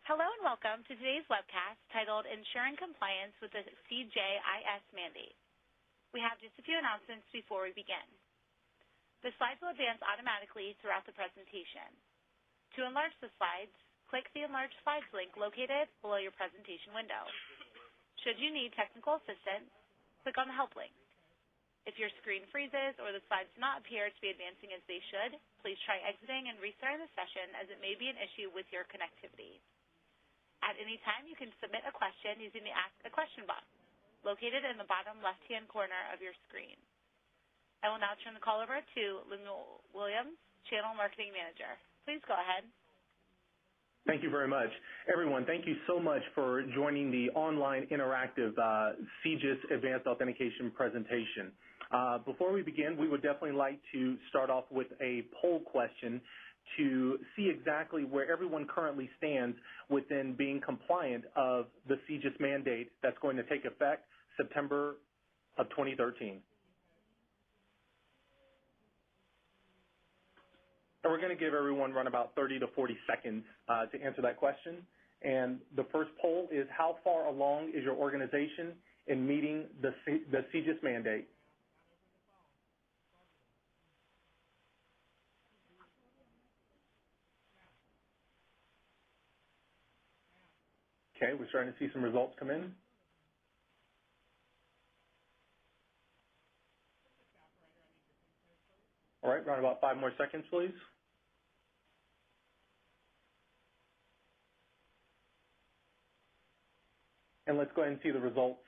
Hello and welcome to today's webcast titled Ensuring Compliance with the CJIS Mandate. We have just a few announcements before we begin. The slides will advance automatically throughout the presentation. To enlarge the slides, click the Enlarge Slides link located below your presentation window. Should you need technical assistance, click on the Help link. If your screen freezes or the slides do not appear to be advancing as they should, please try exiting and restarting the session as it may be an issue with your connectivity. At any time, you can submit a question using the Ask a Question box located in the bottom left-hand corner of your screen. I will now turn the call over to Lynn Williams, Channel Marketing Manager. Please go ahead. Thank you very much. Everyone, thank you so much for joining the online interactive CJIS Advanced Authentication presentation. Before we begin, we would definitely like to start off with a poll question to see exactly where everyone currently stands within being compliant of the CJIS mandate that's going to take effect September of 2013. And we're going to give everyone around about 30 to 40 seconds to answer that question. And the first poll is, how far along is your organization in meeting the CJIS mandate? Okay, we're starting to see some results come in. All right, around about 5 more seconds, please. And let's go ahead and see the results.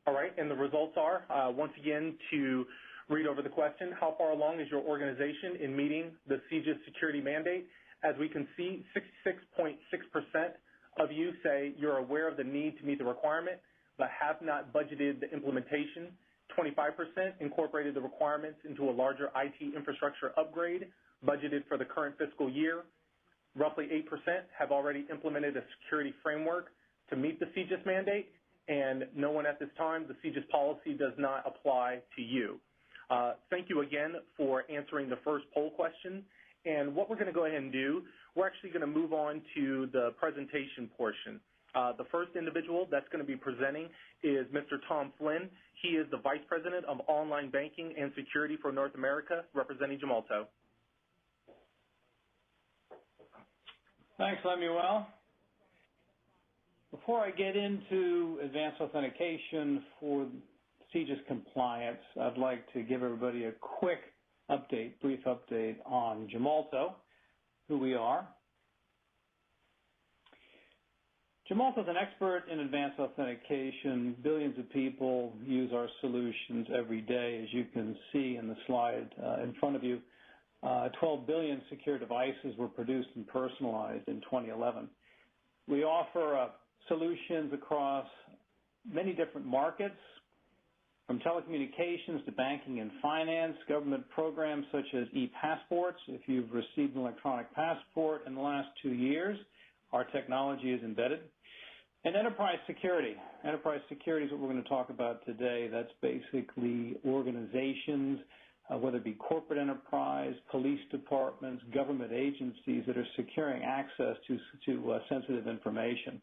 All right, and the results are, once again, to read over the question, how far along is your organization in meeting the CJIS security mandate? As we can see, 66.6% of you say you're aware of the need to meet the requirement, but have not budgeted the implementation. 25% incorporated the requirements into a larger IT infrastructure upgrade budgeted for the current fiscal year. Roughly 8% have already implemented a security framework to meet the CJIS mandate, and no one at this time, the CJIS policy does not apply to you. Thank you again for answering the first poll question. And what we're going to go ahead and do, we're actually going to move on to the presentation portion. The first individual that's going to be presenting is Mr. Tom Flynn. He is the Vice President of Online Banking and Security for North America, representing Gemalto. Thanks, Lemuel. Before I get into advanced authentication for CJIS compliance, I'd like to give everybody a quick update, brief update on Gemalto, who we are. Gemalto is an expert in advanced authentication. Billions of people use our solutions every day. As you can see in the slide in front of you, 12 billion secure devices were produced and personalized in 2011. We offer solutions across many different markets, from telecommunications to banking and finance, government programs such as e-passports. If you've received an electronic passport in the last 2 years, our technology is embedded. And enterprise security. Enterprise security is what we're going to talk about today. That's basically organizations, whether it be corporate enterprise, police departments, government agencies that are securing access to sensitive information.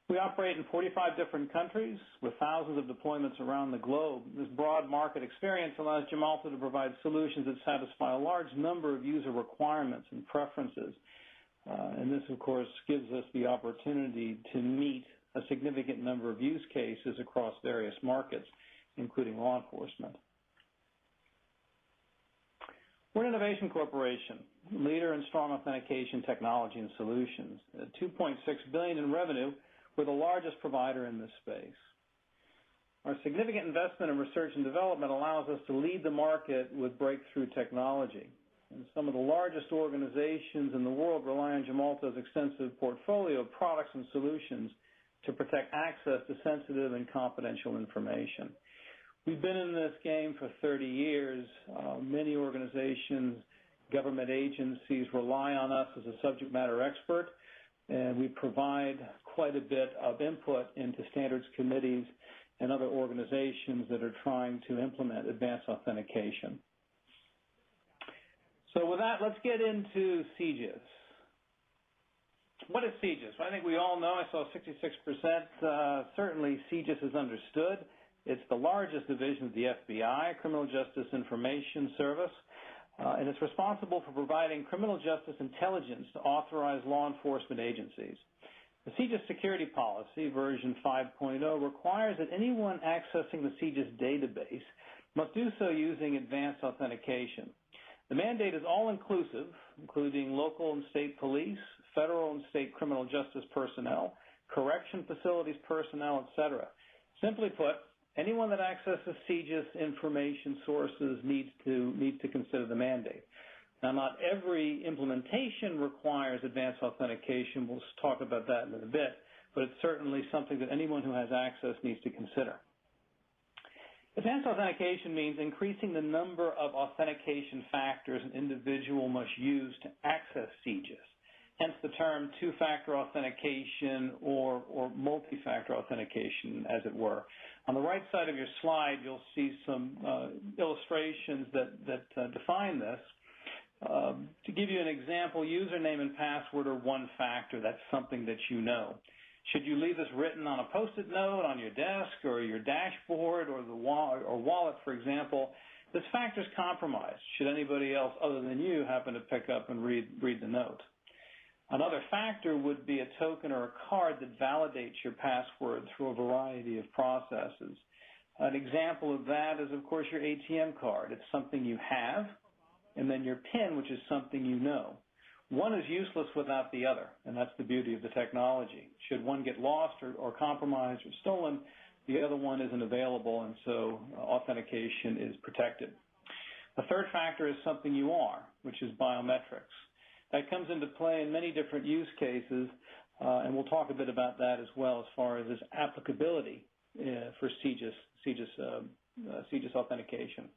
We operate in 45 different countries with thousands of deployments around the globe. This broad market experience allows Gemalto to provide solutions that satisfy a large number of user requirements and preferences. And this, of course, gives us the opportunity to meet a significant number of use cases across various markets, including law enforcement. We're an innovation corporation, leader in strong authentication technology and solutions. At $2.6 billion in revenue, we're the largest provider in this space. Our significant investment in research and development allows us to lead the market with breakthrough technology. And some of the largest organizations in the world rely on Gemalto's extensive portfolio of products and solutions to protect access to sensitive and confidential information. We've been in this game for 30 years. Many organizations, government agencies rely on us as a subject matter expert and we provide quite a bit of input into standards committees and other organizations that are trying to implement advanced authentication. So with that, let's get into CJIS. What is CJIS? Well, I think we all know, I saw 66%, certainly CJIS is understood. It's the largest division of the FBI, Criminal Justice Information Service, and it's responsible for providing criminal justice intelligence to authorized law enforcement agencies. The CJIS security policy, version 5.0, requires that anyone accessing the CJIS database must do so using advanced authentication. The mandate is all-inclusive, including local and state police, federal and state criminal justice personnel, correction facilities personnel, etc. Simply put, anyone that accesses CJIS information sources needs to consider the mandate. Now, not every implementation requires advanced authentication. We'll talk about that in a bit, but it's certainly something that anyone who has access needs to consider. Advanced authentication means increasing the number of authentication factors an individual must use to access CJIS, hence the term two-factor authentication or multi-factor authentication, as it were. On the right side of your slide, you'll see some illustrations that define this. To give you an example, username and password are one factor. That's something that you know. Should you leave this written on a Post-it note on your desk or your dashboard or wallet, for example, this factor is compromised should anybody else other than you happen to pick up and read the note. Another factor would be a token or a card that validates your password through a variety of processes. An example of that is, of course, your ATM card. It's something you have, and then your PIN, which is something you know. One is useless without the other, and that's the beauty of the technology. Should one get lost or compromised or stolen, the other one isn't available, and so authentication is protected. The third factor is something you are, which is biometrics. That comes into play in many different use cases, and we'll talk a bit about that as well as far as its applicability for CJIS authentication.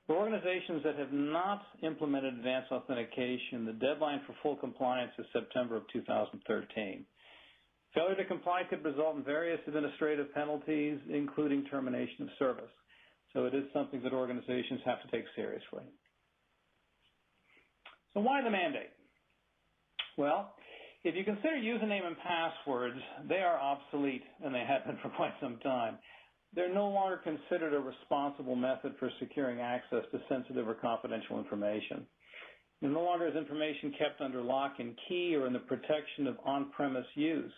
For organizations that have not implemented advanced authentication, the deadline for full compliance is September of 2013. Failure to comply could result in various administrative penalties, including termination of service. So it is something that organizations have to take seriously. So why the mandate? Well, if you consider username and passwords, they are obsolete, and they have been for quite some time. They're no longer considered a responsible method for securing access to sensitive or confidential information. And no longer is information kept under lock and key or in the protection of on-premise use.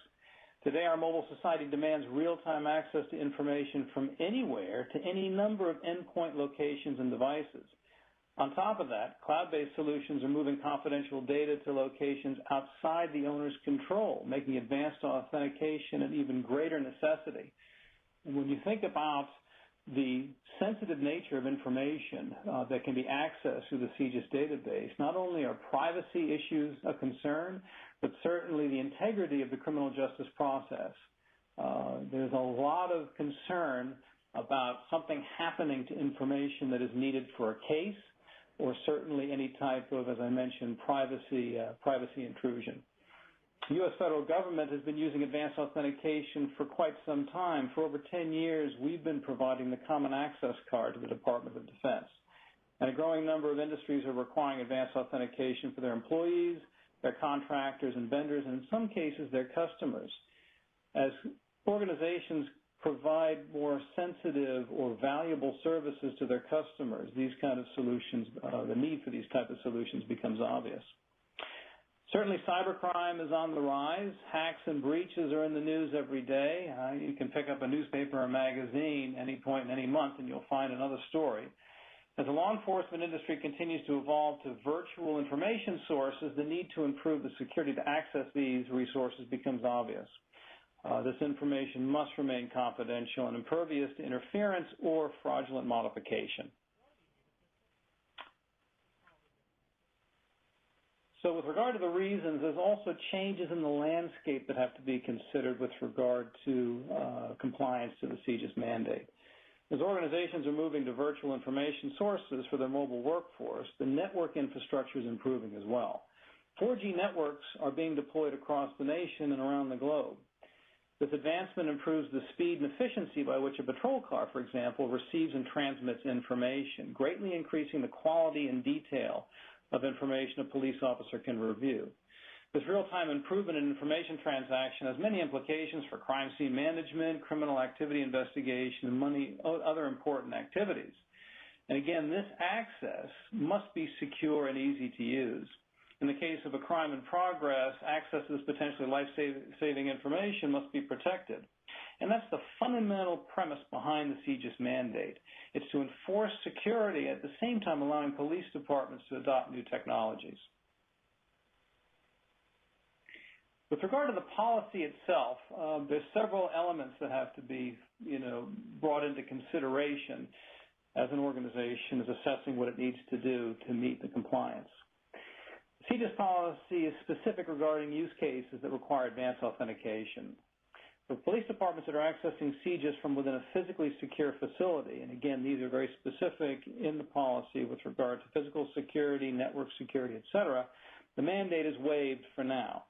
Today, our mobile society demands real-time access to information from anywhere to any number of endpoint locations and devices. On top of that, cloud-based solutions are moving confidential data to locations outside the owner's control, making advanced authentication an even greater necessity. And when you think about the sensitive nature of information that can be accessed through the CJIS database, not only are privacy issues a concern, but certainly the integrity of the criminal justice process. There's a lot of concern about something happening to information that is needed for a case, or certainly any type of, as I mentioned, privacy intrusion. The U.S. federal government has been using advanced authentication for quite some time. For over 10 years, we've been providing the Common Access Card to the Department of Defense. And a growing number of industries are requiring advanced authentication for their employees, their contractors and vendors, and in some cases, their customers. As organizations provide more sensitive or valuable services to their customers, these kind of solutions, the need for these type of solutions becomes obvious. Certainly, cybercrime is on the rise. Hacks and breaches are in the news every day. You can pick up a newspaper or magazine any point in any month, and you'll find another story. As the law enforcement industry continues to evolve to virtual information sources, the need to improve the security to access these resources becomes obvious. This information must remain confidential and impervious to interference or fraudulent modification. So with regard to the reasons, there's also changes in the landscape that have to be considered with regard to compliance to the CJIS mandate. As organizations are moving to virtual information sources for their mobile workforce, the network infrastructure is improving as well. 4G networks are being deployed across the nation and around the globe. This advancement improves the speed and efficiency by which a patrol car, for example, receives and transmits information, greatly increasing the quality and detail of information a police officer can review. This real-time improvement in information transaction has many implications for crime scene management, criminal activity investigation, and many other important activities. And again, this access must be secure and easy to use. In the case of a crime in progress, access to this potentially life-saving information must be protected. And that's the fundamental premise behind the CJIS mandate. It's to enforce security at the same time allowing police departments to adopt new technologies. With regard to the policy itself, there's several elements that have to be, brought into consideration as an organization is assessing what it needs to do to meet the compliance. CJIS policy is specific regarding use cases that require advanced authentication. For police departments that are accessing CJIS from within a physically secure facility, and again, these are very specific in the policy with regard to physical security, network security, et cetera, the mandate is waived for now.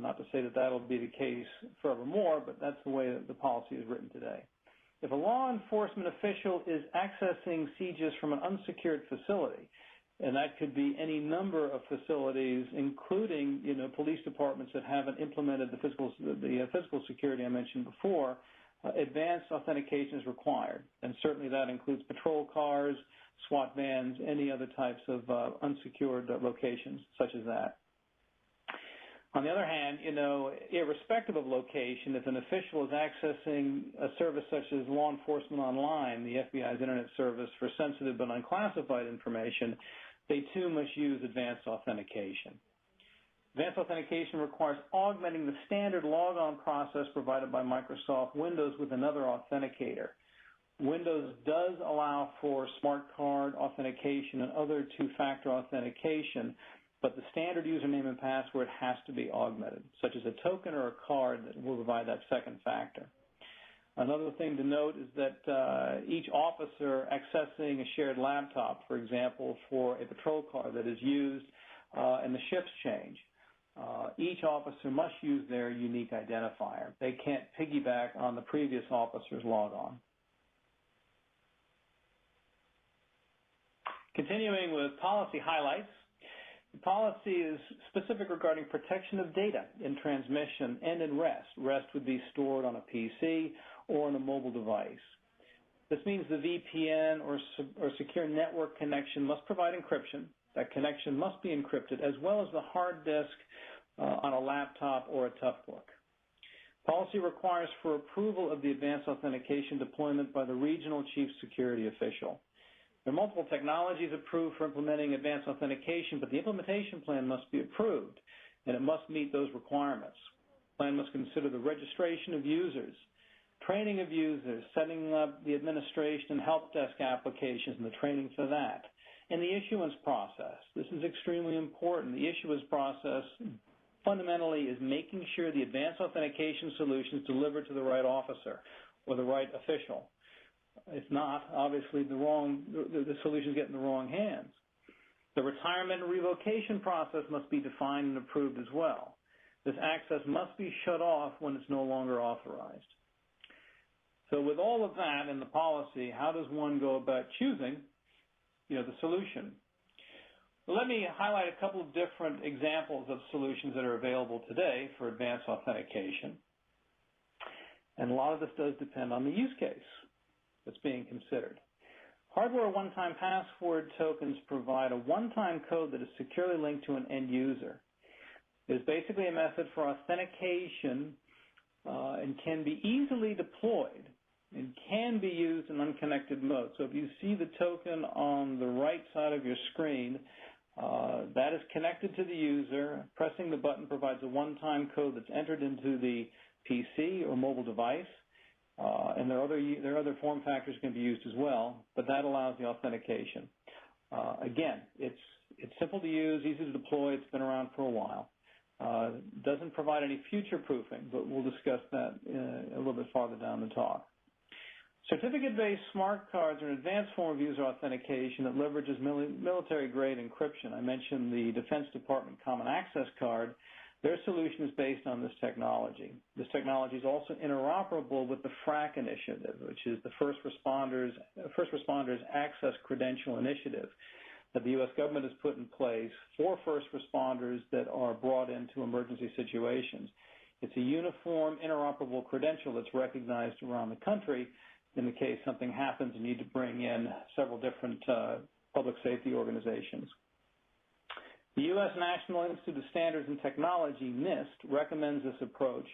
Not to say that that'll be the case forevermore, but that's the way that the policy is written today. If a law enforcement official is accessing CJIS from an unsecured facility, and that could be any number of facilities, including, police departments that haven't implemented the physical security I mentioned before, advanced authentication is required. And certainly that includes patrol cars, SWAT vans, any other types of unsecured locations such as that. On the other hand, irrespective of location, if an official is accessing a service such as Law Enforcement Online, the FBI's Internet service for sensitive but unclassified information, they too must use advanced authentication. Advanced authentication requires augmenting the standard logon process provided by Microsoft Windows with another authenticator. Windows does allow for smart card authentication and other two-factor authentication, but the standard username and password has to be augmented, such as a token or a card that will provide that second factor. Another thing to note is that each officer accessing a shared laptop, for example, for a patrol car that is used and the shifts change, each officer must use their unique identifier. They can't piggyback on the previous officer's logon. Continuing with policy highlights, the policy is specific regarding protection of data in transmission and in rest. Rest would be stored on a PC or on a mobile device. This means the VPN or secure network connection must provide encryption. That connection must be encrypted, as well as the hard disk on a laptop or a toughbook. Policy requires for approval of the advanced authentication deployment by the regional chief security official. There are multiple technologies approved for implementing advanced authentication, but the implementation plan must be approved, and it must meet those requirements. The plan must consider the registration of users, training of users, setting up the administration and help desk applications and the training for that, and the issuance process. This is extremely important. The issuance process fundamentally is making sure the advanced authentication solution is delivered to the right officer or the right official. If not, obviously the solutions get in the wrong hands. The retirement and revocation process must be defined and approved as well. This access must be shut off when it's no longer authorized. So with all of that in the policy, how does one go about choosing, the solution? Well, let me highlight a couple of different examples of solutions that are available today for advanced authentication. And a lot of this does depend on the use case that's being considered. Hardware one-time password tokens provide a one-time code that is securely linked to an end user. It is basically a method for authentication and can be easily deployed and can be used in unconnected mode. So if you see the token on the right side of your screen, that is connected to the user. Pressing the button provides a one-time code that's entered into the PC or mobile device. And there are other form factors can be used as well, but that allows the authentication. Again, it's simple to use, easy to deploy. It's been around for a while. Doesn't provide any future proofing, but we'll discuss that a little bit farther down the talk. Certificate-based smart cards are an advanced form of user authentication that leverages military-grade encryption. I mentioned the Defense Department Common Access Card. Their solution is based on this technology. This technology is also interoperable with the FRAC initiative, which is the First Responders Access Credential Initiative that the U.S. government has put in place for first responders that are brought into emergency situations. It's a uniform, interoperable credential that's recognized around the country in the case something happens and you need to bring in several different public safety organizations. The U.S. National Institute of Standards and Technology, NIST, recommends this approach,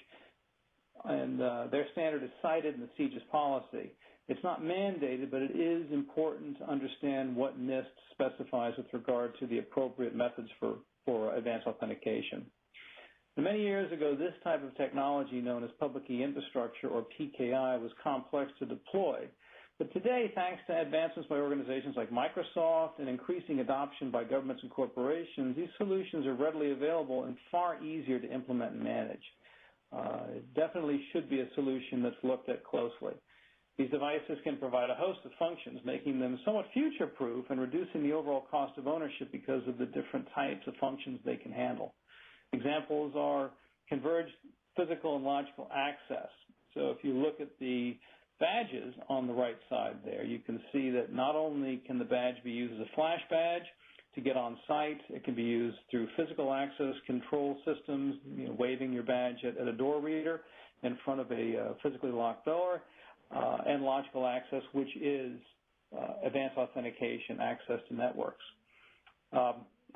and their standard is cited in the CJIS policy. It's not mandated, but it is important to understand what NIST specifies with regard to the appropriate methods for advanced authentication. And many years ago, this type of technology, known as public key infrastructure, or PKI, was complex to deploy. But today, thanks to advancements by organizations like Microsoft and increasing adoption by governments and corporations, these solutions are readily available and far easier to implement and manage. It definitely should be a solution that's looked at closely. These devices can provide a host of functions, making them somewhat future-proof and reducing the overall cost of ownership because of the different types of functions they can handle. Examples are converged physical and logical access. So if you look at the badges on the right side there, you can see that not only can the badge be used as a flash badge to get on site, it can be used through physical access control systems, waving your badge at a door reader in front of a physically locked door, and logical access, which is advanced authentication, access to networks.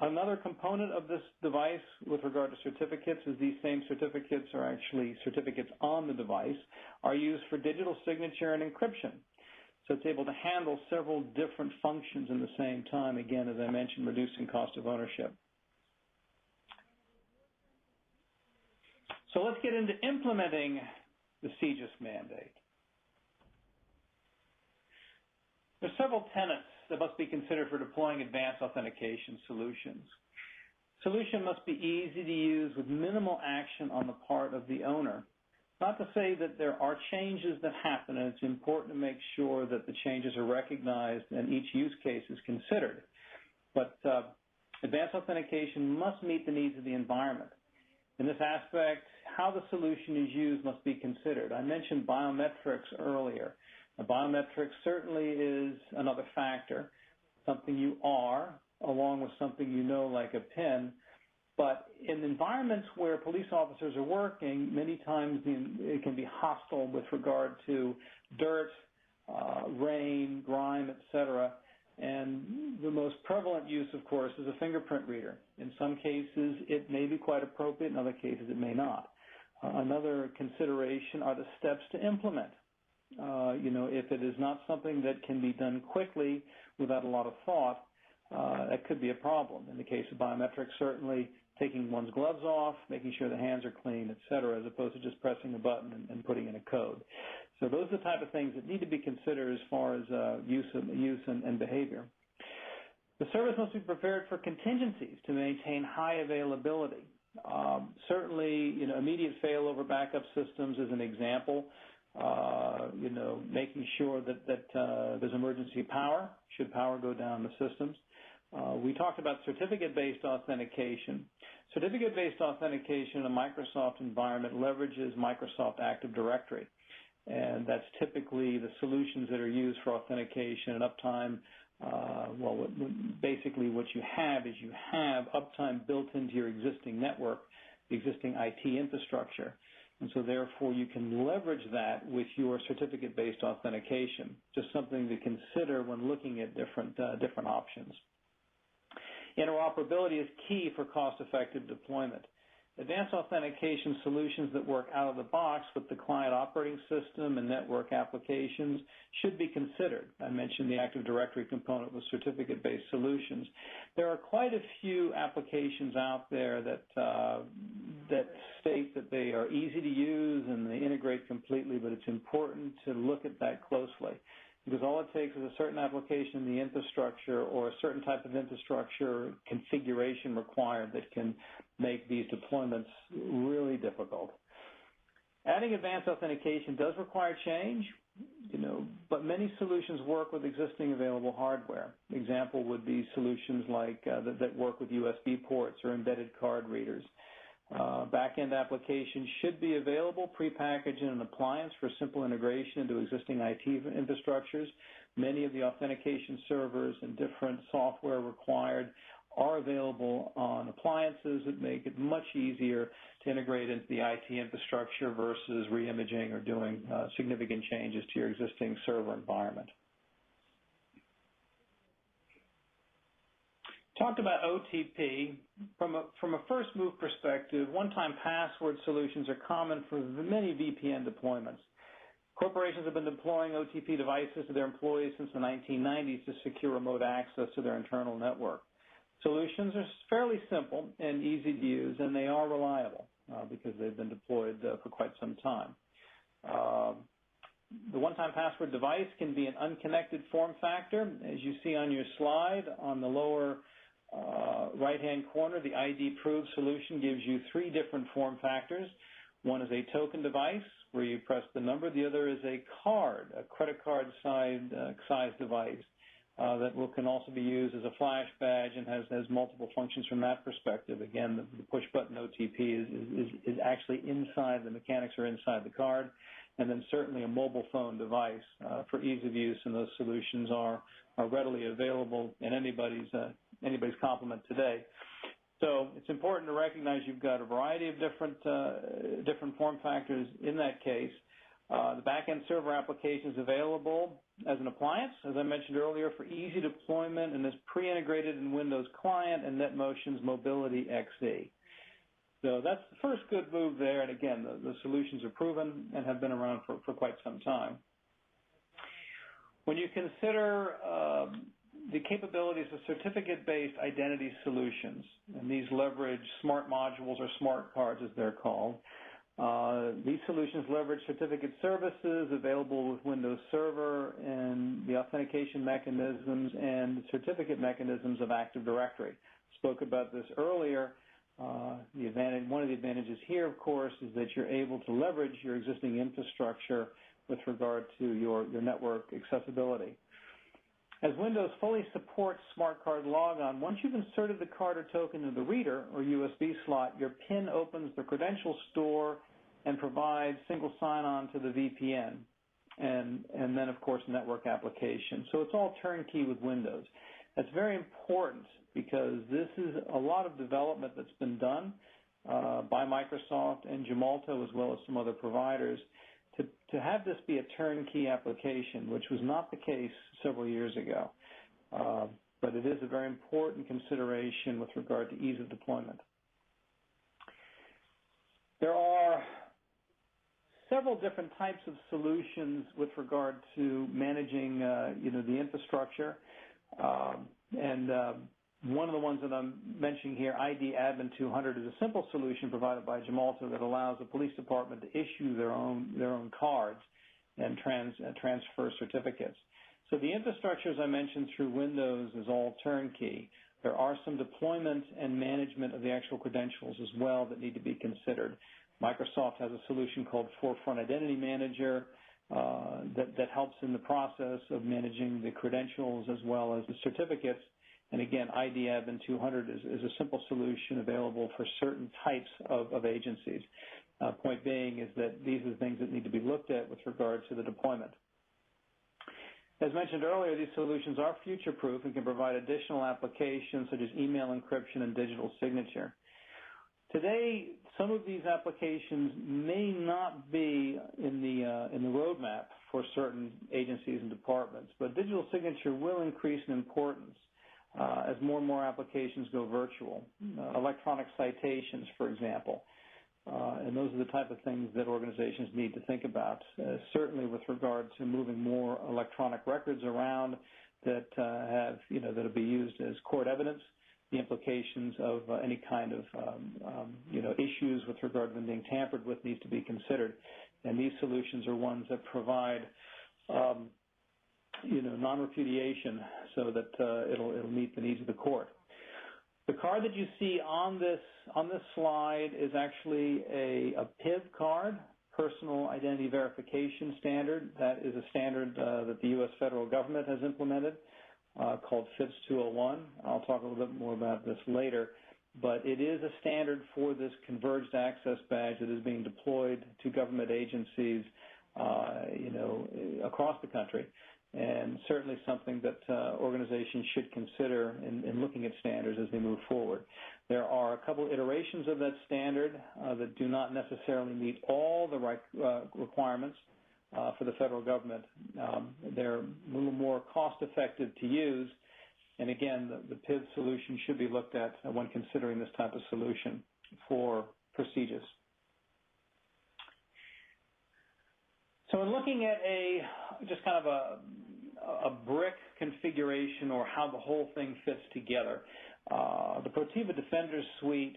Another component of this device with regard to certificates is these same certificates are actually certificates on the device, are used for digital signature and encryption. So it's able to handle several different functions in the same time, again, as I mentioned, reducing cost of ownership. So let's get into implementing the CJIS mandate. There are several tenets that must be considered for deploying advanced authentication solutions. Solution must be easy to use with minimal action on the part of the owner. Not to say that there are changes that happen, and it's important to make sure that the changes are recognized and each use case is considered. But advanced authentication must meet the needs of the environment. In this aspect, how the solution is used must be considered. I mentioned biometrics earlier. Now, biometrics certainly is another factor, something you are, along with something you know like a PIN. But in environments where police officers are working, many times it can be hostile with regard to dirt, rain, grime, etc. And the most prevalent use, of course, is a fingerprint reader. In some cases, it may be quite appropriate. In other cases, it may not. Another consideration are the steps to implement. If it is not something that can be done quickly without a lot of thought, that could be a problem. In the case of biometrics, certainly taking one's gloves off, making sure the hands are clean, et cetera, as opposed to just pressing a button and putting in a code. So those are the type of things that need to be considered as far as use and behavior. The service must be prepared for contingencies to maintain high availability. Certainly, immediate failover backup systems is an example. Making sure that there's emergency power, should power go down the systems. We talked about certificate-based authentication. Certificate-based authentication in a Microsoft environment leverages Microsoft Active Directory, and that's typically the solutions that are used for authentication and uptime. Basically what you have is you have uptime built into your existing network, the existing IT infrastructure. And so therefore you can leverage that with your certificate-based authentication. Just something to consider when looking at different options. Interoperability is key for cost-effective deployment. Advanced authentication solutions that work out of the box with the client operating system and network applications should be considered. I mentioned the Active Directory component with certificate-based solutions. There are quite a few applications out there that state that they are easy to use and they integrate completely, but it's important to look at that closely. Because all it takes is a certain application in the infrastructure or a certain type of infrastructure configuration required that can make these deployments really difficult. Adding advanced authentication does require change, but many solutions work with existing available hardware. Example would be solutions like that work with USB ports or embedded card readers. Back-end applications should be available prepackaged in an appliance for simple integration into existing IT infrastructures. Many of the authentication servers and different software required are available on appliances that make it much easier to integrate into the IT infrastructure versus re-imaging or doing significant changes to your existing server environment. Talked about OTP. From a first move perspective, one-time password solutions are common for many VPN deployments. Corporations have been deploying OTP devices to their employees since the 1990s to secure remote access to their internal network. Solutions are fairly simple and easy to use, and they are reliable because they've been deployed for quite some time. The one-time password device can be an unconnected form factor. As you see on your slide, on the lower right-hand corner, the ID Prove solution gives you 3 different form factors. One is a token device where you press the number. The other is a card, a credit card size device that can also be used as a flash badge and has multiple functions from that perspective. Again, the push-button OTP is actually inside, the mechanics are inside the card. And then certainly a mobile phone device for ease of use, and those solutions are readily available in anybody's complement today. So it's important to recognize you've got a variety of different form factors in that case. The back-end server application is available as an appliance, as I mentioned earlier, for easy deployment, and is pre-integrated in Windows Client and NetMotion's Mobility XE. So that's the first good move there, and again, the solutions are proven and have been around for quite some time. When you consider the capabilities of certificate-based identity solutions, and these leverage smart modules or smart cards as they're called, these solutions leverage certificate services available with Windows Server and the authentication mechanisms and certificate mechanisms of Active Directory. Spoke about this earlier. One of the advantages here, of course, is that you're able to leverage your existing infrastructure with regard to your network accessibility. As Windows fully supports Smart Card Logon, once you've inserted the card or token into the reader or USB slot, your PIN opens the credential store and provides single sign-on to the VPN, and then, of course, network application. So it's all turnkey with Windows. That's very important because this is a lot of development that's been done by Microsoft and Gemalto as well as some other providers to have this be a turnkey application, which was not the case several years ago. But it is a very important consideration with regard to ease of deployment. There are several different types of solutions with regard to managing, the infrastructure. One of the ones that I'm mentioning here, ID Admin 200, is a simple solution provided by Gemalto that allows the police department to issue their own cards and transfer certificates. So the infrastructure, as I mentioned, through Windows is all turnkey. There are some deployment and management of the actual credentials as well that need to be considered. Microsoft has a solution called Forefront Identity Manager that helps in the process of managing the credentials as well as the certificates. And again, ID Admin 200 is a simple solution available for certain types of agencies. Point being is that these are the things that need to be looked at with regard to the deployment. As mentioned earlier, these solutions are future-proof and can provide additional applications such as email encryption and digital signature. Today, some of these applications may not be in the roadmap for certain agencies and departments, but digital signature will increase in importance as more and more applications go virtual. Electronic citations, for example, and those are the type of things that organizations need to think about, certainly with regard to moving more electronic records around that that'll be used as court evidence. The implications of any kind of issues with regard to them being tampered with needs to be considered, and these solutions are ones that provide non-repudiation so that it'll meet the needs of the court. The card that you see on this slide is actually a PIV card, personal identity verification standard. That is a standard that the U.S. federal government has implemented called FIPS 201. I'll talk a little bit more about this later. But it is a standard for this converged access badge that is being deployed to government agencies, across the country, and certainly something that organizations should consider in looking at standards as they move forward. There are a couple iterations of that standard that do not necessarily meet all the requirements for the federal government. They're a little more cost-effective to use, and again, the PIV solution should be looked at when considering this type of solution for CJIS. So in looking at just kind of a brick configuration or how the whole thing fits together, the Protiva Defender Suite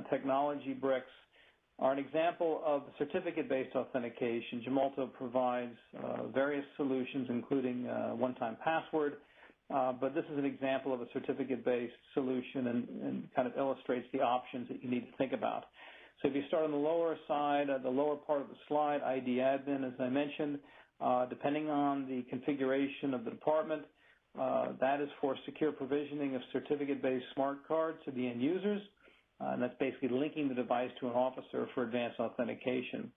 technology bricks are an example of certificate-based authentication. Gemalto provides various solutions, including one-time password, but this is an example of a certificate-based solution and kind of illustrates the options that you need to think about. So if you start on the lower side, the lower part of the slide, ID admin, as I mentioned, depending on the configuration of the department, that is for secure provisioning of certificate-based smart cards to the end users, and that's basically linking the device to an officer for advanced authentication.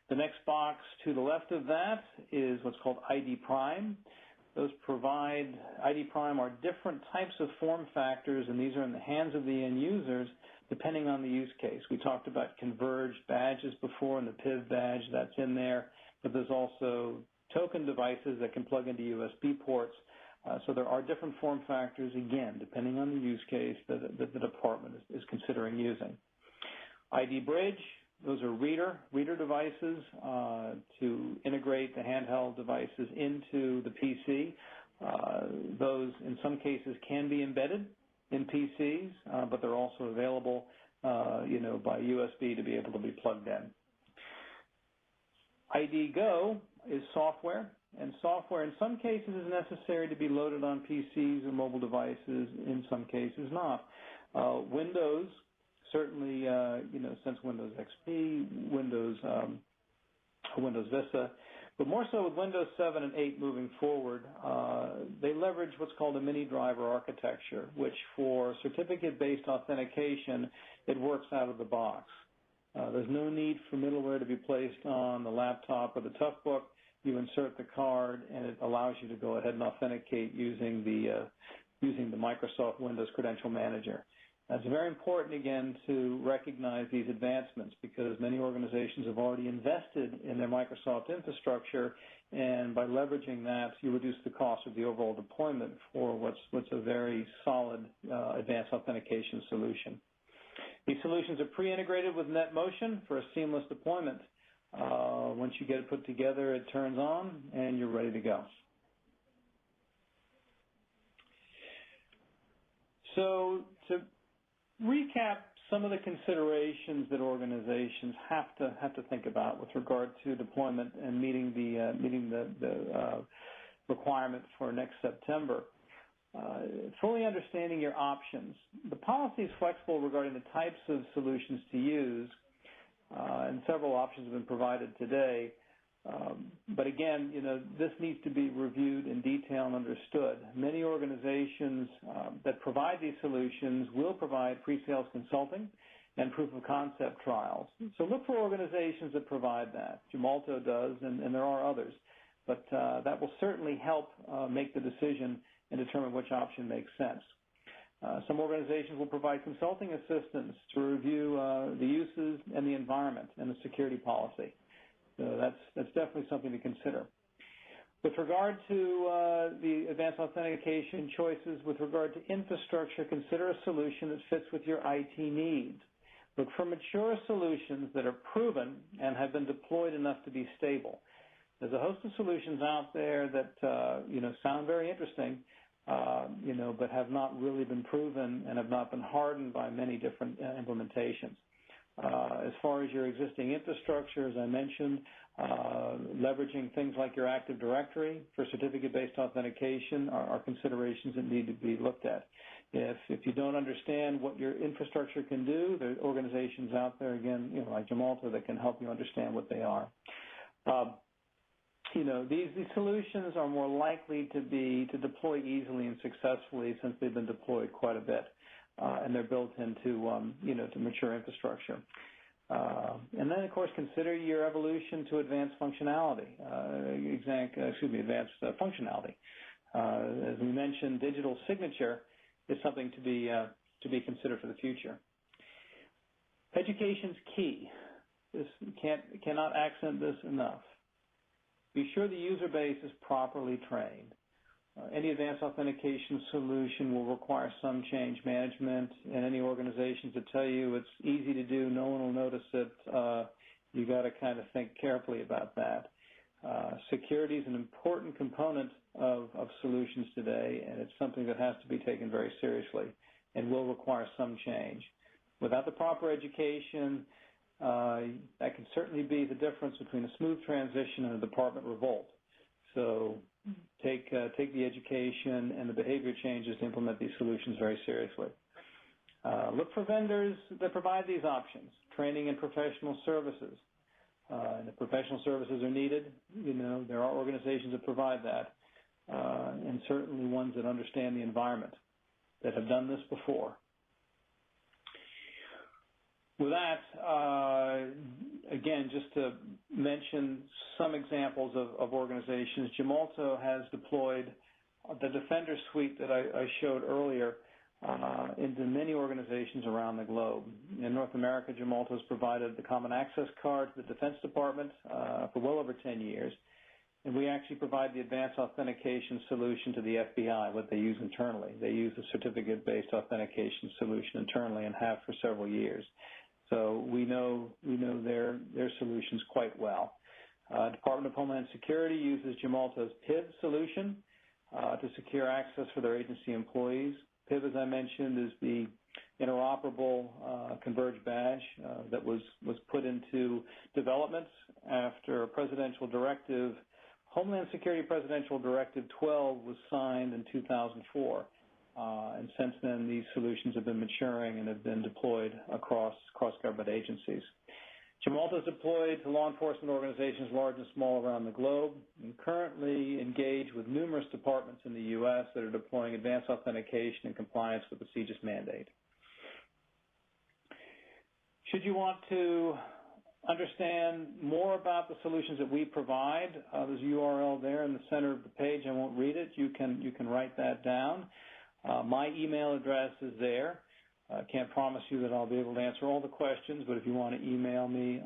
The next box to the left of that is what's called ID Prime. Those provide, ID Prime are different types of form factors, and these are in the hands of the end users depending on the use case. We talked about converged badges before, and the PIV badge, that's in there, but there's also token devices that can plug into USB ports. So there are different form factors, again, depending on the use case that the department is considering using. ID Bridge, those are reader devices to integrate the handheld devices into the PC. Those, in some cases, can be embedded in PCs, but they're also available, by USB to be able to be plugged in. ID Go is software, and software in some cases is necessary to be loaded on PCs or mobile devices, in some cases not. Windows, certainly, since Windows XP, Windows Vista, but more so with Windows 7 and 8 moving forward, they leverage what's called a mini driver architecture, which for certificate-based authentication, it works out of the box. There's no need for middleware to be placed on the laptop or the toughbook. You insert the card, and it allows you to go ahead and authenticate using the Microsoft Windows Credential Manager. It's very important, again, to recognize these advancements because many organizations have already invested in their Microsoft infrastructure, and by leveraging that, you reduce the cost of the overall deployment for what's a very solid advanced authentication solution. These solutions are pre-integrated with NetMotion for a seamless deployment. Once you get it put together, it turns on, and you're ready to go. So to recap some of the considerations that organizations have to think about with regard to deployment and meeting the requirement for next September. Fully understanding your options. The policy is flexible regarding the types of solutions to use, and several options have been provided today. But again, this needs to be reviewed in detail and understood. Many organizations that provide these solutions will provide pre-sales consulting and proof of concept trials. So look for organizations that provide that. Gemalto does, and there are others. But that will certainly help make the decision and determine which option makes sense. Some organizations will provide consulting assistance to review the uses and the environment and the security policy. So that's definitely something to consider. With regard to the advanced authentication choices, with regard to infrastructure, consider a solution that fits with your IT needs. Look for mature solutions that are proven and have been deployed enough to be stable. There's a host of solutions out there that sound very interesting, but have not really been proven and have not been hardened by many different implementations. As far as your existing infrastructure, as I mentioned, leveraging things like your Active Directory for certificate-based authentication are considerations that need to be looked at. If you don't understand what your infrastructure can do, there are organizations out there, again, like Gemalto, that can help you understand what they are. These solutions are more likely to deploy easily and successfully since they've been deployed quite a bit, and they're built into to mature infrastructure. And then, of course, consider your evolution to advanced functionality. Advanced functionality. As we mentioned, digital signature is something to be considered for the future. Education's key. Cannot accent this enough. Be sure the user base is properly trained. Any advanced authentication solution will require some change management, and any organizations that tell you it's easy to do, no one will notice it, you got to kind of think carefully about that. Security is an important component of solutions today, and it's something that has to be taken very seriously and will require some change. Without the proper education, that can certainly be the difference between a smooth transition and a department revolt. So take the education and the behavior changes to implement these solutions very seriously. Look for vendors that provide these options, training and professional services. And if professional services are needed, there are organizations that provide that, and certainly ones that understand the environment, that have done this before. With that, again, just to mention some examples of organizations, Gemalto has deployed the Defender Suite that I showed earlier into many organizations around the globe. In North America, Gemalto has provided the Common Access Card to the Defense Department for well over 10 years. And we actually provide the Advanced Authentication solution to the FBI, what they use internally. They use a certificate-based authentication solution internally and have for several years. So we know their solutions quite well. Department of Homeland Security uses Gemalto's PIV solution to secure access for their agency employees. PIV, as I mentioned, is the interoperable converged badge that was put into development after a presidential directive, Homeland Security Presidential Directive 12 was signed in 2004. And since then, these solutions have been maturing and have been deployed across government agencies. Gemalto is deployed to law enforcement organizations large and small around the globe, and currently engaged with numerous departments in the U.S. that are deploying advanced authentication in compliance with the CJIS mandate. Should you want to understand more about the solutions that we provide, there's a URL there in the center of the page. I won't read it. You can write that down. My email address is there. I can't promise you that I'll be able to answer all the questions, but if you want to email me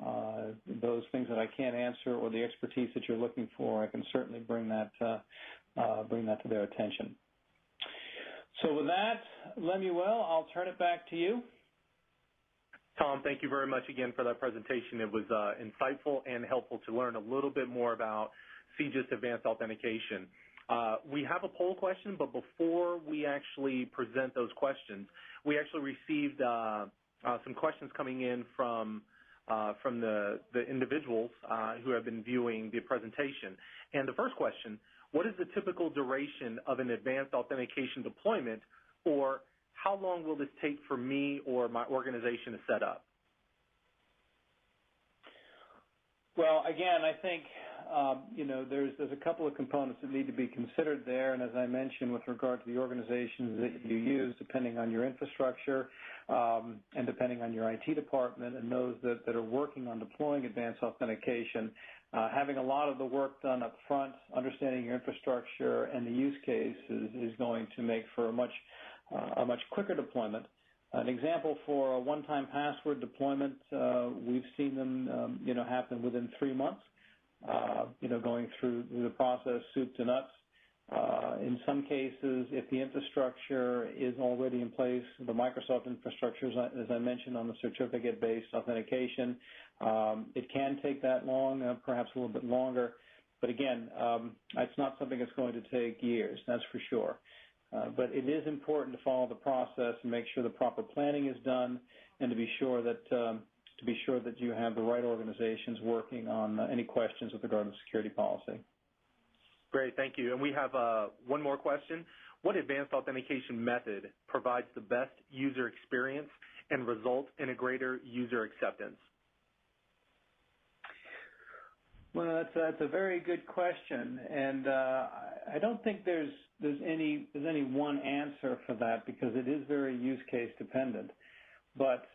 those things that I can't answer or the expertise that you're looking for, I can certainly bring that to their attention. So with that, Lemuel, I'll turn it back to you. Tom, thank you very much again for that presentation. It was insightful and helpful to learn a little bit more about CJIS Advanced Authentication. We have a poll question, but before we actually present those questions, we actually received some questions coming in from the individuals who have been viewing the presentation. And the first question, what is the typical duration of an advanced authentication deployment, or how long will this take for me or my organization to set up? Well, again, I think there's a couple of components that need to be considered there, and as I mentioned, with regard to the organizations that you use, depending on your infrastructure and depending on your IT department and those that are working on deploying advanced authentication, having a lot of the work done up front, understanding your infrastructure and the use case is going to make for a much quicker deployment. An example for a one-time password deployment, we've seen them, happen within 3 months. Going through the process, soup to nuts. In some cases, if the infrastructure is already in place, the Microsoft infrastructure, as I mentioned on the certificate-based authentication, it can take that long, perhaps a little bit longer. But again, it's not something that's going to take years, that's for sure. But it is important to follow the process and make sure the proper planning is done and to be sure that to be sure that you have the right organizations working on any questions with regard to security policy. Great, thank you. And we have one more question. What advanced authentication method provides the best user experience and results in a greater user acceptance? Well, that's a very good question, and I don't think there's any one answer for that because it is very use case dependent. But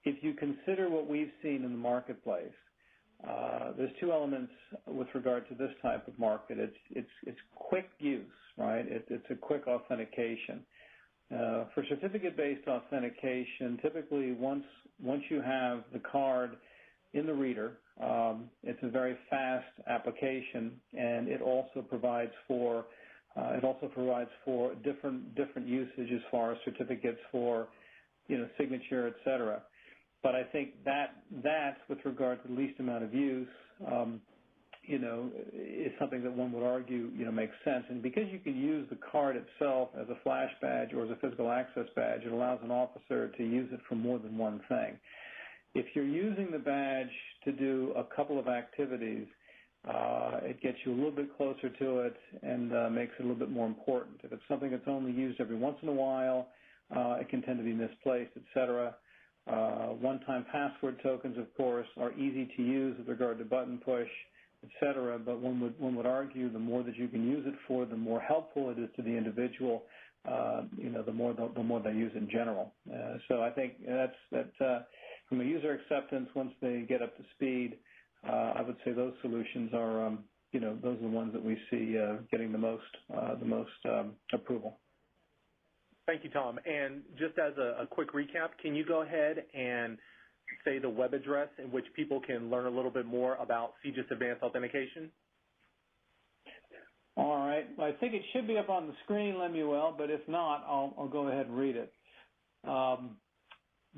if you consider what we've seen in the marketplace, there's two elements with regard to this type of market. It's quick use, right? It's a quick authentication. For certificate-based authentication, typically once you have the card in the reader, it's a very fast application, and it also provides for different usage as far as certificates for signature, et cetera. But I think that with regard to the least amount of use, is something that one would argue, makes sense. And because you can use the card itself as a flash badge or as a physical access badge, it allows an officer to use it for more than one thing. If you're using the badge to do a couple of activities, it gets you a little bit closer to it and makes it a little bit more important. If it's something that's only used every once in a while, it can tend to be misplaced, et cetera. One-time password tokens, of course, are easy to use with regard to button push, et cetera, but one would argue the more that you can use it for, the more helpful it is to the individual, the more they use it in general. So I think that's from a user acceptance, once they get up to speed, I would say those solutions are, those are the ones that we see getting the most approval. Thank you, Tom. And just as a quick recap, can you go ahead and say the web address in which people can learn a little bit more about CJIS Advanced Authentication? All right. Well, I think it should be up on the screen, Lemuel, but if not, I'll go ahead and read it.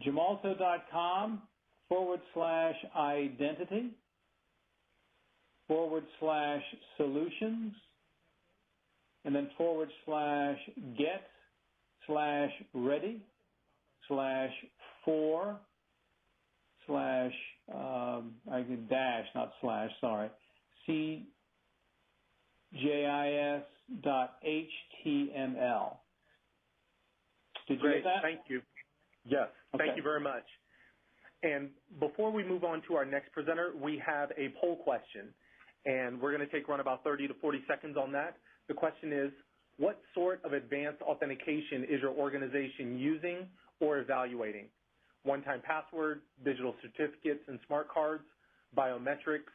Gemalto.com/identity/solutions and then CJIS.html. Did you get that? Thank you. Yes, okay. Thank you very much. And before we move on to our next presenter, we have a poll question, and we're going to take around about 30 to 40 seconds on that. The question is, what sort of advanced authentication is your organization using or evaluating? One-time password, digital certificates and smart cards, biometrics,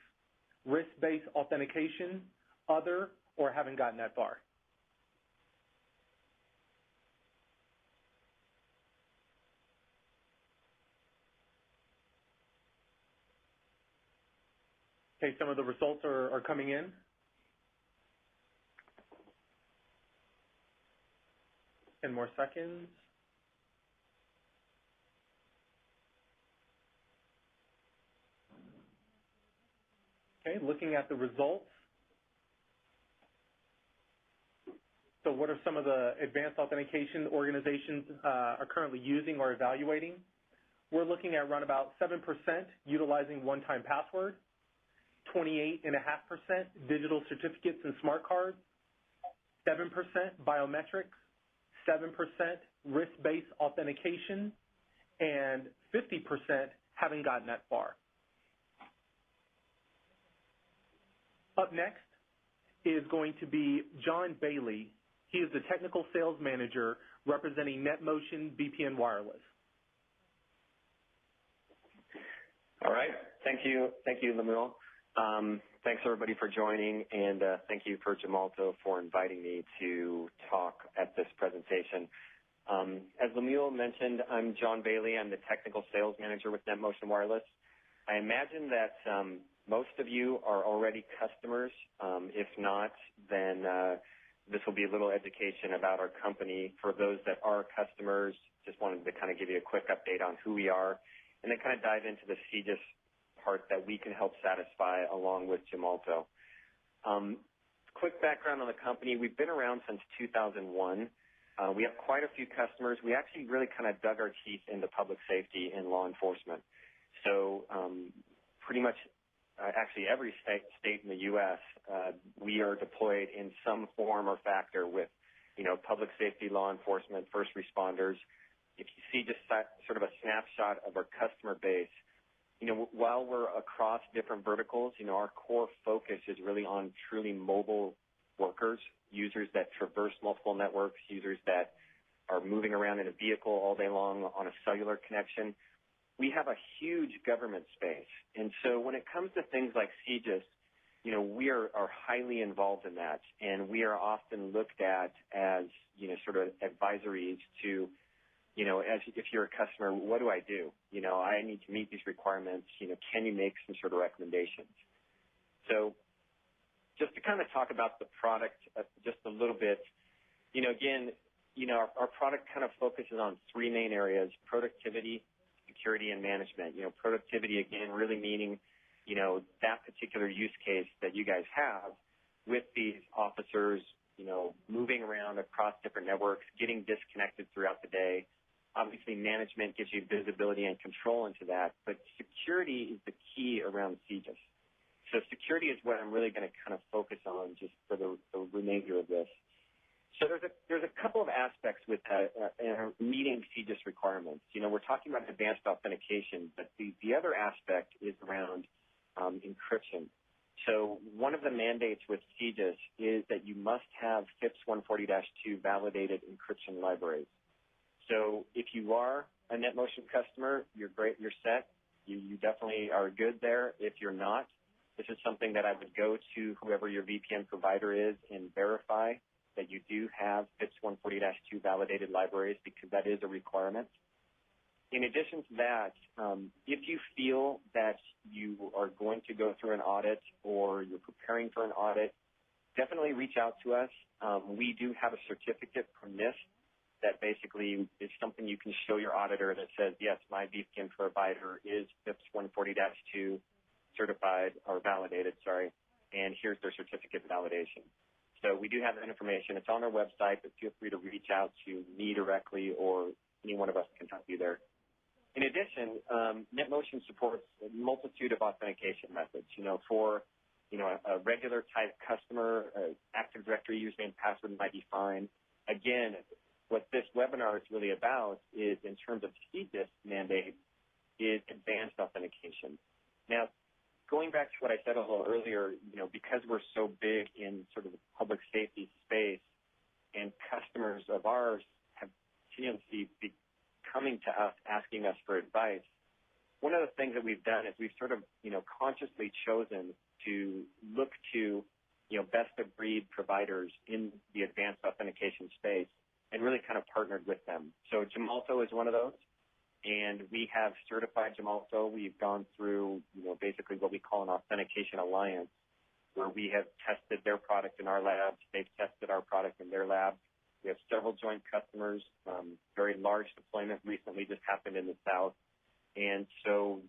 risk-based authentication, other, or haven't gotten that far? Okay, some of the results are coming in. And more seconds. Okay, looking at the results. So what are some of the advanced authentication organizations are currently using or evaluating? We're looking at around about 7% utilizing one-time password, 28.5% digital certificates and smart cards, 7% biometrics, 7% risk-based authentication, and 50% haven't gotten that far. Up next is going to be John Bailey. He is the Technical Sales Manager representing NetMotion VPN Wireless. All right. Thank you, Lemuel. Thanks, everybody, for joining, and thank you for Gemalto for inviting me to talk at this presentation. As Lemuel mentioned, I'm John Bailey. I'm the Technical Sales Manager with NetMotion Wireless. I imagine that most of you are already customers. If not, then this will be a little education about our company. For those that are customers, just wanted to kind of give you a quick update on who we are, and then kind of dive into the CJIS part that we can help satisfy along with Gemalto. Quick background on the company. We've been around since 2001. We have quite a few customers. We actually really kind of dug our teeth into public safety and law enforcement. So pretty much actually every state in the U.S., we are deployed in some form or factor with, public safety, law enforcement, first responders. If you see just sort of a snapshot of our customer base, while we're across different verticals, our core focus is really on truly mobile workers, users that traverse multiple networks, users that are moving around in a vehicle all day long on a cellular connection. We have a huge government space. And so when it comes to things like CJIS, we are highly involved in that. And we are often looked at as, sort of advisories to, as if you're a customer, what do I do? I need to meet these requirements. Can you make some sort of recommendations? So just to kind of talk about the product just a little bit, again, our product kind of focuses on three main areas: productivity, security, and management. Productivity, again, really meaning, that particular use case that you guys have with these officers, moving around across different networks, getting disconnected throughout the day. Obviously, management gives you visibility and control into that, but security is the key around CJIS. So security is what I'm really going to kind of focus on just for the remainder of this. So there's a couple of aspects with meeting CJIS requirements. We're talking about advanced authentication, but the other aspect is around encryption. So one of the mandates with CJIS is that you must have FIPS 140-2 validated encryption libraries. So if you are a NetMotion customer, you're great, you're set. You definitely are good there. If you're not, this is something that I would go to whoever your VPN provider is and verify that you do have FIPS 140-2 validated libraries, because that is a requirement. In addition to that, if you feel that you are going to go through an audit or you're preparing for an audit, definitely reach out to us. We do have a certificate from NIST that basically is something you can show your auditor that says, yes, my VPN provider is FIPS 140-2 certified or validated, and here's their certificate validation. So we do have that information. It's on our website, but feel free to reach out to me directly, or any one of us can help you there. In addition, NetMotion supports a multitude of authentication methods. For a regular type customer, Active Directory username and password might be fine. Again, what this webinar is really about is, in terms of CJIS mandate, is advanced authentication. Now, going back to what I said a little earlier, because we're so big in sort of the public safety space, and customers of ours have continuously be coming to us asking us for advice, one of the things that we've done is we've sort of, consciously chosen to look to, best of breed providers in the advanced authentication space and really kind of partnered with them. So Gemalto is one of those. And we have certified Gemalto. We've gone through, basically what we call an authentication alliance, where we have tested their product in our labs. They've tested our product in their labs. We have several joint customers. Very large deployment recently just happened in the South. And so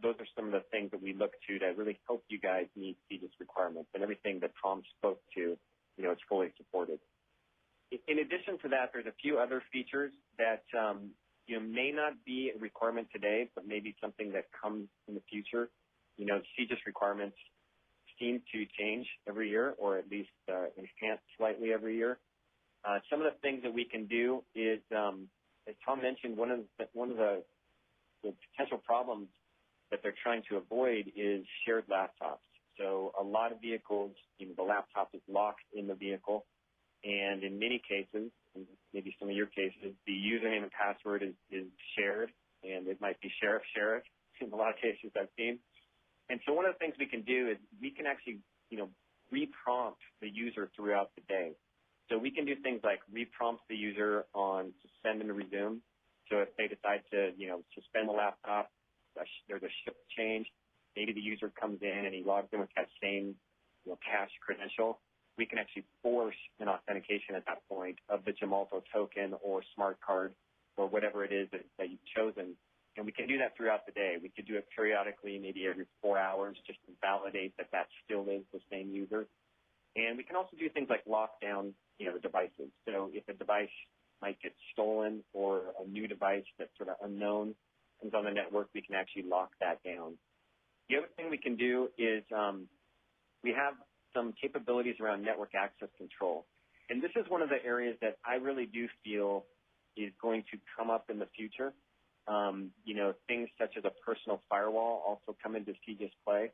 those are some of the things that we look to really help you guys meet CJIS requirements. And everything that Tom spoke to, it's fully supported. In addition to that, there's a few other features that may not be a requirement today, but maybe something that comes in the future. CJIS requirements seem to change every year, or at least enhance slightly every year. Some of the things that we can do is, as Tom mentioned, one of the potential problems that they're trying to avoid is shared laptops. So a lot of vehicles, the laptop is locked in the vehicle, and in many cases, maybe some of your cases, the username and password is shared, and it might be sheriff in a lot of cases I've seen. And so one of the things we can do is we can actually, reprompt the user throughout the day. So we can do things like reprompt the user on suspend and resume. So if they decide to, suspend the laptop, there's a shift change. Maybe the user comes in and he logs in with that same, cache credential. We can actually force an authentication at that point of the Gemalto token or smart card or whatever it is that you've chosen. And we can do that throughout the day. We could do it periodically, maybe every 4 hours, just to validate that still is the same user. And we can also do things like lock down, the devices. So if a device might get stolen or a new device that's sort of unknown, comes on the network, we can actually lock that down. The other thing we can do is we have some capabilities around network access control. And this is one of the areas that I really do feel is going to come up in the future. Things such as a personal firewall also come into CJIS play.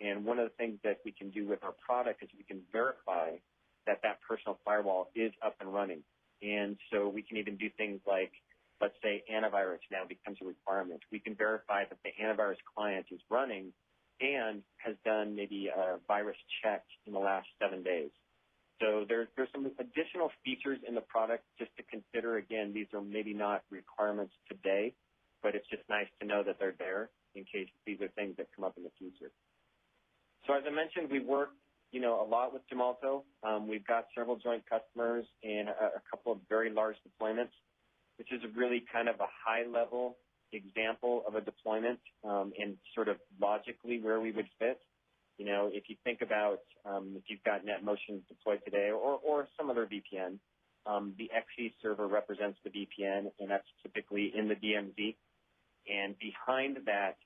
And one of the things that we can do with our product is we can verify that that personal firewall is up and running. And so we can even do things like, let's say antivirus now becomes a requirement. We can verify that the antivirus client is running and has done maybe a virus check in the last 7 days. So there's some additional features in the product just to consider. Again, these are maybe not requirements today, but it's just nice to know that they're there in case these are things that come up in the future. So as I mentioned, we work, a lot with Gemalto. We've got several joint customers and a couple of very large deployments, which is really kind of a high-level example of a deployment and sort of logically where we would fit. If you think about if you've got NetMotion deployed today or some other VPN, the XE server represents the VPN, and that's typically in the DMZ. And behind that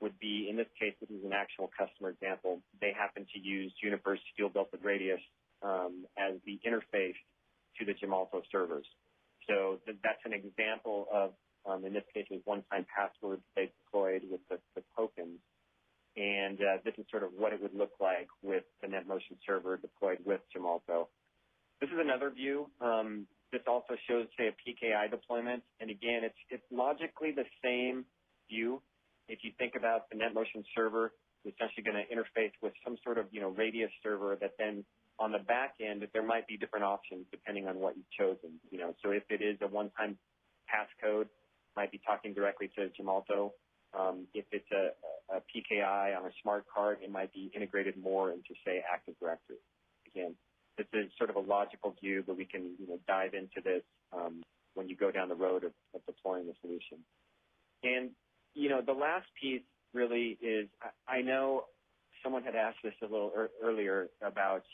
would be, in this case, this is an actual customer example. They happen to use Juniper's steel-belted radius as the interface to the Gemalto servers. So that's an example of, in this case, it was one-time passwords they deployed with the tokens. And this is sort of what it would look like with the NetMotion server deployed with Gemalto. This is another view. This also shows, say, a PKI deployment. And again, it's logically the same view. If you think about the NetMotion server, it's essentially going to interface with some sort of, radius server that then on the back end, there might be different options depending on what you've chosen. So if it is a one-time passcode, might be talking directly to Gemalto. If it's a PKI on a smart card, it might be integrated more into, say, Active Directory. Again, this is sort of a logical view, but we can dive into this when you go down the road of deploying the solution. And, the last piece really is I know someone had asked this a little earlier about,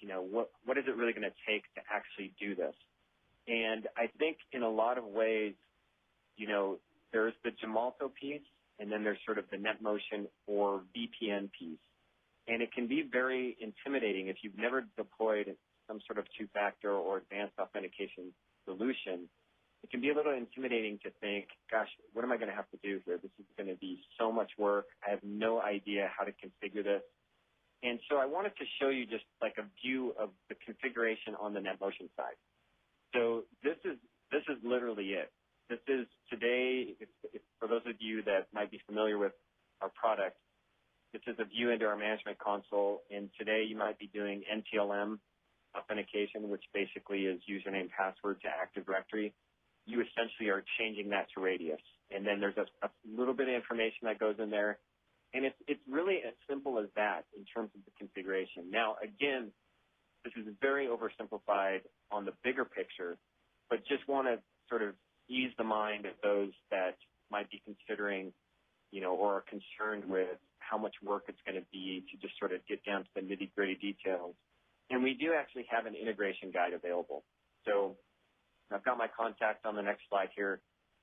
what is it really going to take to actually do this? And I think in a lot of ways, there's the Gemalto piece, and then there's sort of the NetMotion or VPN piece. And it can be very intimidating if you've never deployed some sort of two-factor or advanced authentication solution. It can be a little intimidating to think, gosh, what am I going to have to do here? This is going to be so much work. I have no idea how to configure this. And so I wanted to show you just like a view of the configuration on the NetMotion side. So this is literally it. This is today, for those of you that might be familiar with our product, this is a view into our management console. And today you might be doing NTLM authentication, which basically is username, password to Active Directory. You essentially are changing that to radius. And then there's a little bit of information that goes in there. And it's really as simple as that in terms of the configuration. Now, again, this is very oversimplified on the bigger picture, but just want to sort of ease the mind of those that might be considering, or are concerned with how much work it's going to be to just sort of get down to the nitty-gritty details. And we do actually have an integration guide available. So I've got my contact on the next slide here.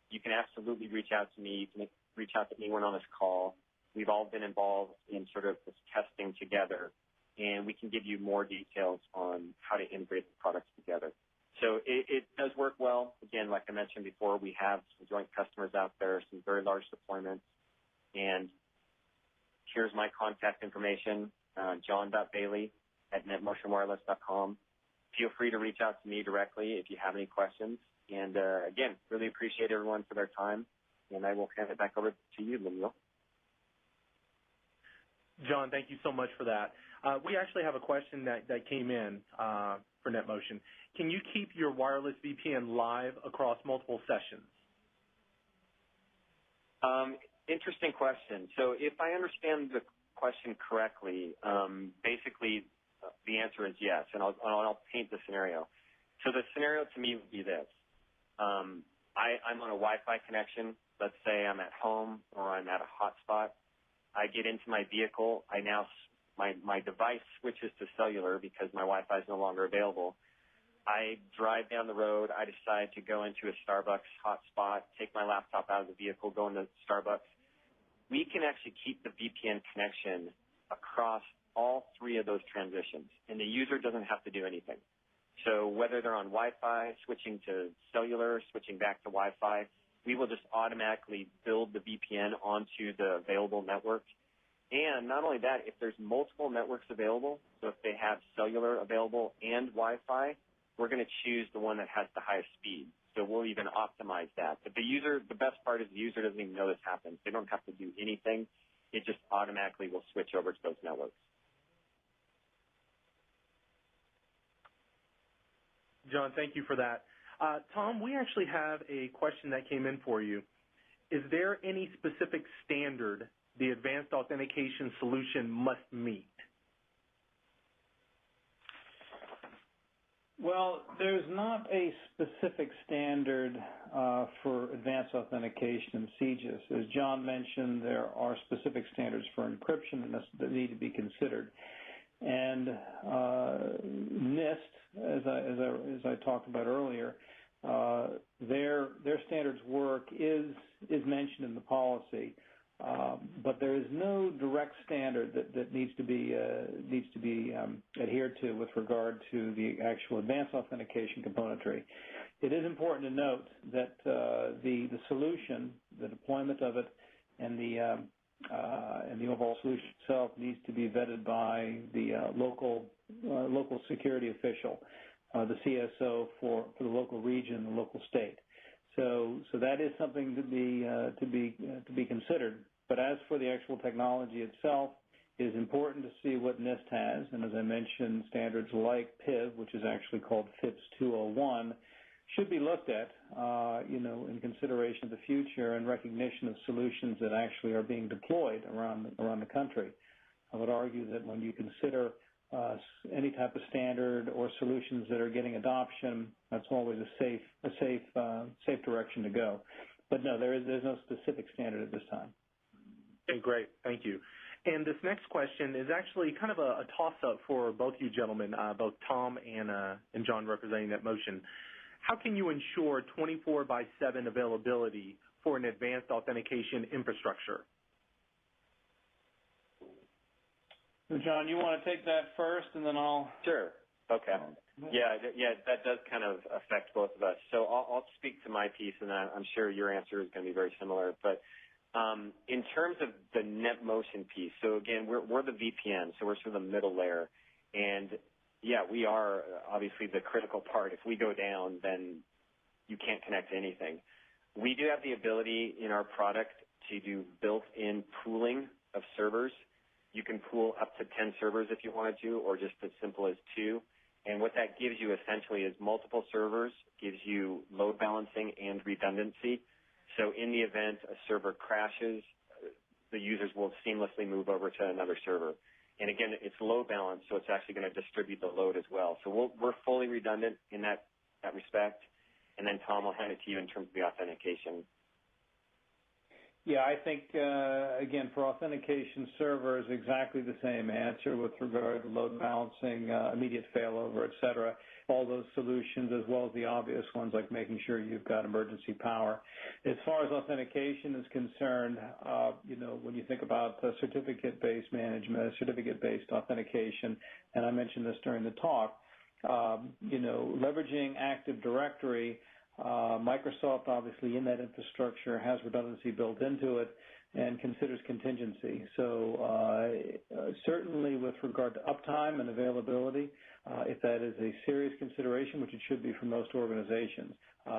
You can absolutely reach out to me. You can reach out to anyone on this call. We've all been involved in sort of this testing together, and we can give you more details on how to integrate the products together. So it does work well. Again, like I mentioned before, we have some joint customers out there, some very large deployments. And here's my contact information, john.bailey@netmotionwireless.com. Feel free to reach out to me directly if you have any questions. And, again, really appreciate everyone for their time. And I will hand it back over to you, Lemuel. John, thank you so much for that. We actually have a question that came in for NetMotion. Can you keep your wireless VPN live across multiple sessions? Interesting question. So if I understand the question correctly, basically the answer is yes, and I'll paint the scenario. So the scenario to me would be this. I'm on a Wi-Fi connection. Let's say I'm at home or I'm at a hotspot. I get into my vehicle. My device switches to cellular because my Wi-Fi is no longer available. I drive down the road. I decide to go into a Starbucks hotspot, take my laptop out of the vehicle, go into Starbucks. we can actually keep the VPN connection across all three of those transitions, and the user doesn't have to do anything. So whether they're on Wi-Fi, switching to cellular, switching back to Wi-Fi, we will just automatically build the VPN onto the available network. And not only that, if there's multiple networks available, so if they have cellular available and Wi-Fi, we're going to choose the one that has the highest speed. So we'll even optimize that. But the best part is the user doesn't even know this happens. They don't have to do anything. It just automatically will switch over to those networks. John, thank you for that. Tom, we actually have a question that came in for you. Is there any specific standard the advanced authentication solution must meet? Well, there's not a specific standard for advanced authentication in CJIS. As John mentioned, there are specific standards for encryption that need to be considered. And NIST, as I talked about earlier, their standards work is mentioned in the policy, but there is no direct standard that needs to be adhered to with regard to the actual advanced authentication componentry. It is important to note that the solution, the deployment of it, and the overall solution itself needs to be vetted by the local security official, the CSO for the local region, the local state. So that is something to be considered. But as for the actual technology itself, it is important to see what NIST has, and as I mentioned, standards like PIV, which is actually called FIPS 201, should be looked at, in consideration of the future and recognition of solutions that actually are being deployed around the country. I would argue that when you consider any type of standard or solutions that are getting adoption, that's always a safe direction to go. But no, there's no specific standard at this time. Okay, great. Thank you. And this next question is actually kind of a toss-up for both you gentlemen, both Tom and John representing NetMotion. How can you ensure 24/7 availability for an advanced authentication infrastructure? So John, you want to take that first, and then I'll... Sure. Okay. Yeah, that does kind of affect both of us. So I'll speak to my piece, and I'm sure your answer is going to be very similar. But in terms of the NetMotion piece, so again, we're the VPN, so we're sort of the middle layer. And, yeah, we are obviously the critical part. If we go down, then you can't connect to anything. We do have the ability in our product to do built-in pooling of servers. You can pool up to 10 servers if you wanted to, or just as simple as 2. And what that gives you essentially is multiple servers, gives you load balancing and redundancy. So in the event a server crashes, the users will seamlessly move over to another server. And again, it's load balanced, so it's actually going to distribute the load as well. So we're fully redundant in that respect. And then, Tom, I'll hand it to you in terms of the authentication. Yeah, I think, again, for authentication servers, exactly the same answer with regard to load balancing, immediate failover, et cetera. All those solutions, as well as the obvious ones like making sure you've got emergency power. As far as authentication is concerned, when you think about certificate-based management, certificate-based authentication, and I mentioned this during the talk, leveraging Active Directory, Microsoft obviously in that infrastructure has redundancy built into it and considers contingency. So certainly with regard to uptime and availability, if that is a serious consideration, which it should be for most organizations,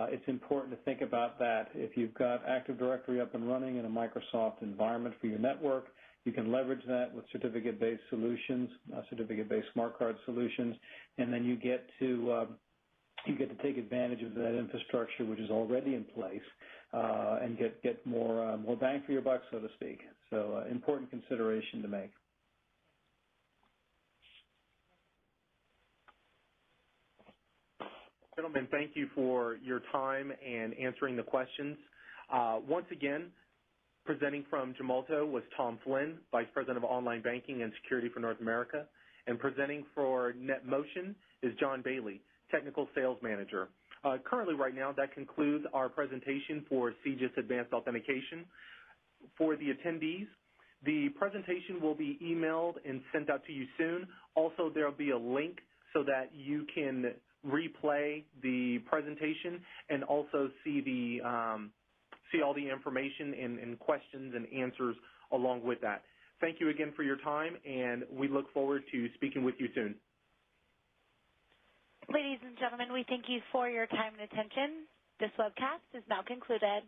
it's important to think about that. If you've got Active Directory up and running in a Microsoft environment for your network, you can leverage that with certificate-based solutions, certificate-based smart card solutions, and then you get to take advantage of that infrastructure which is already in place and get more bang for your buck, so to speak. So important consideration to make. Gentlemen, thank you for your time and answering the questions. Once again, presenting from Gemalto was Tom Flynn, Vice President of Online Banking and Security for North America. And presenting for NetMotion is John Bailey, Technical Sales Manager. Currently, right now, that concludes our presentation for CJIS Advanced Authentication. for the attendees. The presentation will be emailed and sent out to you soon. Also, there will be a link so that you can replay the presentation and also see all the information and questions and answers along with that. Thank you again for your time, and we look forward to speaking with you soon. Ladies and gentlemen, we thank you for your time and attention. This webcast is now concluded.